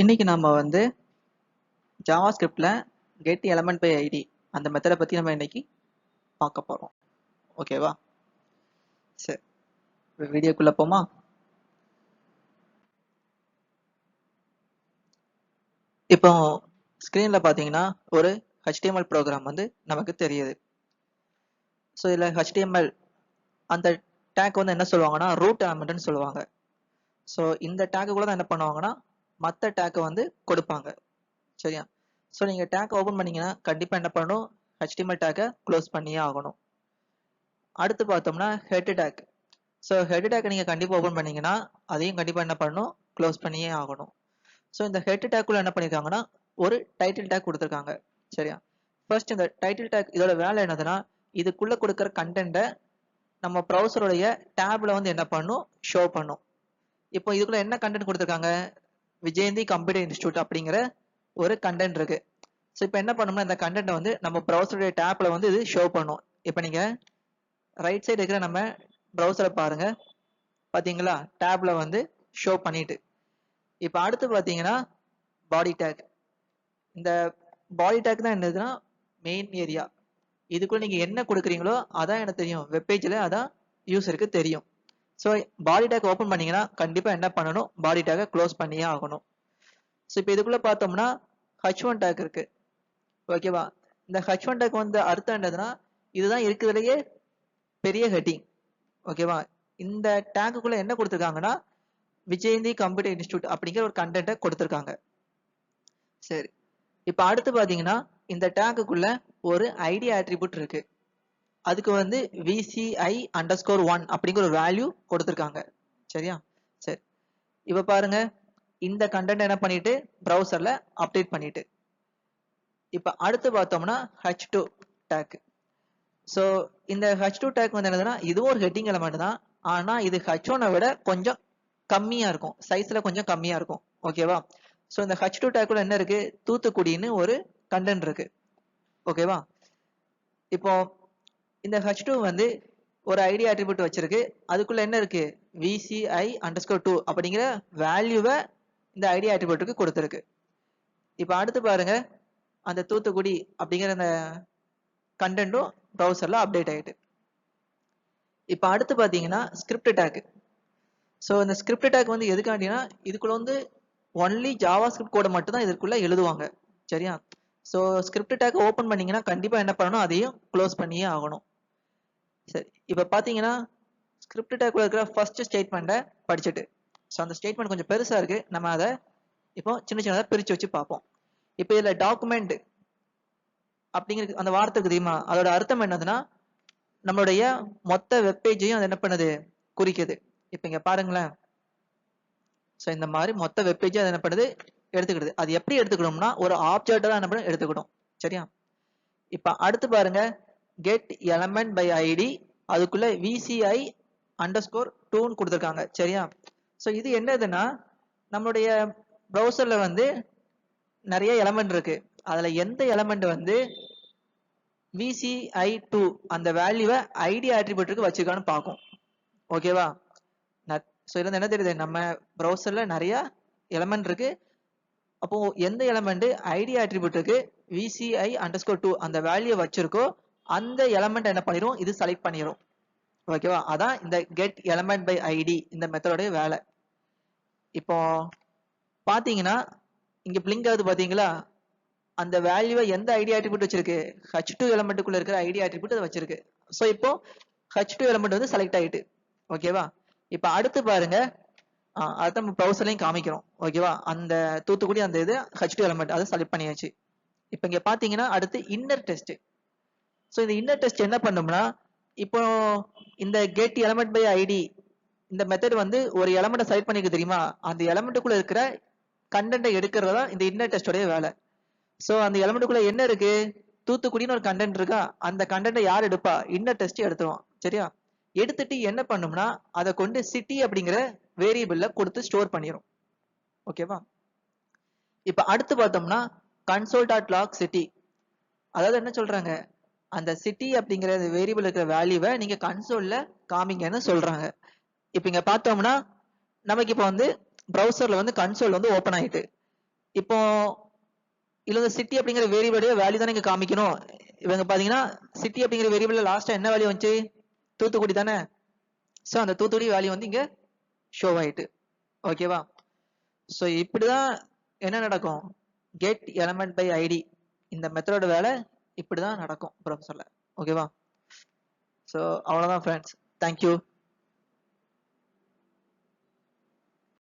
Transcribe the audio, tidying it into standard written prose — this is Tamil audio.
இன்னைக்கு நம்ம வந்து ஜாவா ஸ்கிரிப்ட்ல கெட் எலமெண்ட் பை ஐடி அந்த மெத்தடை பத்தி நம்ம இன்னைக்கு பார்க்க போறோம். ஓகேவா? சரி, வீடியோக்குள்ள போமா? இப்போ ஸ்கிரீன்ல பாத்தீங்கன்னா ஒரு HTML ப்ரோக்ராம் வந்து நமக்கு தெரியுது. ஸோ இதுல HTML அந்த டேக் வந்து என்ன சொல்லுவாங்கன்னா ரூட் எலமெண்ட்னு சொல்லுவாங்க. ஸோ இந்த டேக்குக்குள்ள தான் என்ன பண்ணுவாங்கன்னா மற்ற டேக்கை வந்து கொடுப்பாங்க. சரியா? ஸோ நீங்க டேக் ஓபன் பண்ணீங்கன்னா கண்டிப்பா என்ன பண்ணணும், HTML டேக்கை க்ளோஸ் பண்ணியே ஆகணும். அடுத்து பார்த்தோம்னா head take. So head take நீங்க கண்டிப்பா ஓபன் பண்ணீங்கன்னா அதையும் கண்டிப்பா என்ன பண்ணணும், க்ளோஸ் பண்ணியே ஆகணும். ஸோ இந்த ஹெட் டேக்குள்ள என்ன பண்ணிருக்காங்கன்னா ஒரு டைட்டில் டேக் கொடுத்துருக்காங்க. சரியா? ஃபர்ஸ்ட் இந்த டைட்டில் டேக் இதோட வேலை என்னதுன்னா இதுக்குள்ள கொடுக்குற கண்டென்ட்டை நம்ம ப்ரௌசருடைய டேப்ல வந்து என்ன பண்ணும், ஷோ பண்ணும். இப்போ இதுக்குள்ள என்ன கண்டென்ட் கொடுத்துருக்காங்க, விஜயந்தி கம்ப்யூட்டர் இன்ஸ்டியூட் அப்படிங்கிற ஒரு கண்டென்ட் இருக்கு. ஸோ இப்போ என்ன பண்ணோம்னா இந்த கண்டென்ட்டை வந்து நம்ம ப்ரௌசருடைய டேப்ல வந்து இது ஷோ பண்ணும். இப்போ நீங்க ரைட் சைடு இருக்கிற நம்ம ப்ரௌசரை பாருங்க, பாத்தீங்களா? டேப்ல வந்து ஷோ பண்ணிட்டு. இப்போ அடுத்து பாத்தீங்கன்னா பாடி டேக். இந்த பாடி டேக் தான் என்னதுன்னா மெயின் ஏரியா. இதுக்குள்ள நீங்க என்ன கொடுக்குறீங்களோ அதான் எனக்கு தெரியும், வெப்பேஜ்ல அதான் யூசருக்கு தெரியும். ஸோ பாடி டேக் ஓபன் பண்ணீங்கன்னா கண்டிப்பா என்ன பண்ணணும், பாடி டேக்கை க்ளோஸ் பண்ணியே ஆகணும். ஸோ இப்போ இதுக்குள்ள பார்த்தோம்னா H1 டேக் இருக்கு. ஓகேவா? இந்த H1 டேக் வந்து அர்த்தம் என்னதுன்னா இதுதான் இருக்கிறதுலயே பெரிய ஹெட்டிங். ஓகேவா? இந்த டேக்குக்குள்ள என்ன கொடுத்துருக்காங்கன்னா விஜயந்தி கம்ப்யூட்டர் இன்ஸ்டியூட் அப்படிங்கிற ஒரு கண்டென்ட்டை கொடுத்துருக்காங்க. சரி, இப்போ அடுத்து பாத்தீங்கன்னா இந்த டேக்குக்குள்ள ஒரு ஐடி ஆட்ரிபியூட் இருக்கு. அதுக்கு வந்து VCI_1 அப்படிங்கிற ஒரு வேல்யூ கொடுத்துருக்காங்க. சரியா? சரி, இப்ப பாருங்க இந்த கண்டென்ட் என்ன பண்ணிட்டு ப்ரௌசர்ல அப்டேட் பண்ணிட்டு. இப்ப அடுத்து பார்த்தோம்னா H2 டேக். ஸோ இந்த H2 டேக் வந்து என்னதுன்னா இதுவும் ஒரு ஹெட்டிங் எலமெண்ட் தான், ஆனா இது H1 விட கொஞ்சம் கம்மியா இருக்கும், சைஸ்ல கொஞ்சம் கம்மியா இருக்கும். ஓகேவா? ஸோ இந்த H2 டேக்குள்ள என்ன இருக்கு, தூத்துக்குடின்னு ஒரு கண்டென்ட் இருக்கு. ஓகேவா? இப்போ இந்த H2 வந்து ஒரு ஐடி ஆட்ரிபியூட் வச்சிருக்கு. அதுக்குள்ள என்ன இருக்கு, VCI_2 அப்படிங்கிற வேல்யூவை இந்த ஐடி ஆட்ரிபியூட்டுக்கு கொடுத்துருக்கு. இப்போ அடுத்து பாருங்க அந்த தூத்துக்குடி அப்படிங்கிற அந்த கண்டென்ட்டும் ப்ரௌசர்ல அப்டேட் ஆயிட்டு. இப்போ அடுத்து பாத்தீங்கன்னா ஸ்கிரிப்ட் டேக். ஸோ இந்த ஸ்கிரிப்ட் டேக் வந்து எதுக்காண்டினா இதுக்குள்ள வந்து ஒன்லி ஜாவா ஸ்கிரிப்ட் கோடை மட்டும் தான் இதுக்குள்ள எழுதுவாங்க. சரியா? ஸோ ஸ்கிரிப்ட் டேக் ஓபன் பண்ணீங்கன்னா கண்டிப்பா என்ன பண்ணணும், அதையும் க்ளோஸ் பண்ணியே ஆகணும். சரி, இப்போ பாத்தீங்கன்னா ஸ்கிரிப்ட் டேக்குள்ள இருக்கிற ஃபர்ஸ்ட் ஸ்டேட்மெண்ட்டை படிச்சுட்டு. ஸோ அந்த ஸ்டேட்மெண்ட் கொஞ்சம் பெருசா இருக்கு, நம்ம அதை இப்போ சின்ன சின்னதா பிரிச்சு வச்சு பார்ப்போம். இப்போ இதுல டாக்குமெண்ட் அப்படிங்கிற அந்த வார்த்தைக்கு தெரியுமா, அதோட அர்த்தம் என்னதுன்னா நம்மளுடைய மொத்த வெப்பேஜையும் அது என்ன பண்ணுது, குறிக்குது. இப்போ இங்க பாருங்களேன். ஸோ இந்த மாதிரி மொத்த வெப்பேஜை அது என்ன பண்ணுது, எடுத்துக்கிடுது. அது எப்படி எடுத்துக்கணும்னா ஒரு ஆப்ஜெக்ட் தான் என்ன பண்ண எடுத்துக்கணும். சரியா? இப்ப அடுத்து பாருங்க கெட் எலமெண்ட் பை ஐடி, அதுக்குள்ள VCI_2 கொடுத்துருக்காங்க. சரியா? ஸோ இது என்னதுன்னா நம்மளுடைய ப்ரௌசர்ல வந்து நிறைய எலமெண்ட் இருக்கு. அதுல எந்த எலமெண்ட் வந்து VCI2 அந்த வேல்யூவை ஐடி ஆட்ரிபியூட்டுக்கு வச்சிருக்கான்னு பார்க்கும். ஓகேவா? ஸோ இதுல என்ன தெரியுது, நம்ம ப்ரௌசர்ல நிறைய எலமெண்ட் இருக்கு. அப்போ எந்த எலமெண்ட் ஐடி ஆட்ரிபியூட்டுக்கு VCI_2 அந்த வேல்யூ வச்சிருக்கோ அந்த எலமெண்ட் என்ன பண்ணிரும், இது செலக்ட் பண்ணிரும். ஓகேவா? அதான் இந்த கெட் எலமெண்ட் பை ஐடி இந்த மெத்தடோட வேலை. இப்போ பாத்தீங்கன்னா இங்க பிளிங்க் ஆகுது பாத்தீங்களா, அந்த வேல்யூவை எந்த ஐடி ஆட்ரிபியூட் வச்சிருக்கு, H2 எலமெண்ட்டுக்குள்ள இருக்கிற ஐடி ஆட்ரிபியூட் அதை வச்சிருக்கு. ஸோ இப்போ H2 எலமெண்ட் வந்து செலக்ட் ஆயிட்டு. ஓகேவா? இப்போ அடுத்து பாருங்க, அதை நம்ம ப்ரௌசர்லையும் காமிக்கிறோம். ஓகேவா? அந்த தூத்துக்குடி அந்த இது H2 எலமெண்ட் அதை செலக்ட் பண்ணியாச்சு. இப்போ இங்க பாத்தீங்கன்னா அடுத்து இன்னர் டெஸ்ட். ஸோ இந்த இன்னர் டெஸ்ட் என்ன பண்ணும்னா இப்போ இந்த கெட் எலமெண்ட் பை ஐடி இந்த மெத்தட் வந்து ஒரு எலமெண்ட்டை செலக்ட் பண்ணிக்க தெரியுமா, அந்த எலமெண்ட்டுக்குள்ள இருக்கிற கண்டென்ட்டை எடுக்கிறதா இந்த இன்னர் டெஸ்டோடைய வேலை. ஸோ அந்த எலமெண்ட்டுக்குள்ள என்ன இருக்கு, தூத்துக்குடின்னு ஒரு கண்டென்ட் இருக்கா, அந்த கண்டென்ட்டை யார் எடுப்பா, இன்னர் டெஸ்ட் எடுத்துருவோம். சரியா? எடுத்துட்டு என்ன பண்ணும்னா அதை கொண்டு சிட்டி அப்படிங்கிற வேரியபிள்ல கொடுத்து ஸ்டோர் பண்ணிரும். ஓகேவா? இப்ப அடுத்து பார்த்தோம்னா console.log city. அதாவது என்ன சொல்றாங்க, அந்த சிட்டி அப்படிங்கிற வேரியபிள் இருக்கிற வேல்யூவை நீங்க கன்சோல்ல காமிங்கன்னு சொல்றாங்க. இப்ப இங்க பார்த்தோம்னா நமக்கு இப்ப வந்து ப்ரௌசர்ல வந்து கன்சோல் வந்து ஓபன் ஆயிட்டு. இப்போ இல்ல சிட்டி அப்படிங்கிற வேரியபிளுடைய வேல்யூ தான் இங்க காமிக்கணும். இவங்க பாத்தீங்கன்னா சிட்டி அப்படிங்கிற வேரியபிள்ல லாஸ்டா என்ன வேல்யூ வந்துச்சு, தூத்துக்குடி தானே. சோ அந்த தூத்துக்குடி வேல்யூ வந்து இங்க ஷோ ஆயிட்டு. ஓகேவா? சோ இப்படிதான் என்ன நடக்கும், கெட் எலமெண்ட் பை ஐடி இந்த மெத்தடோட வேலை இப்படிதான் நடக்கும் ப்ரொஃபஸர்ல. ஓகேவா? சோ அவ்வளவுதான் ஃப்ரெண்ட்ஸ். தேங்க்யூ.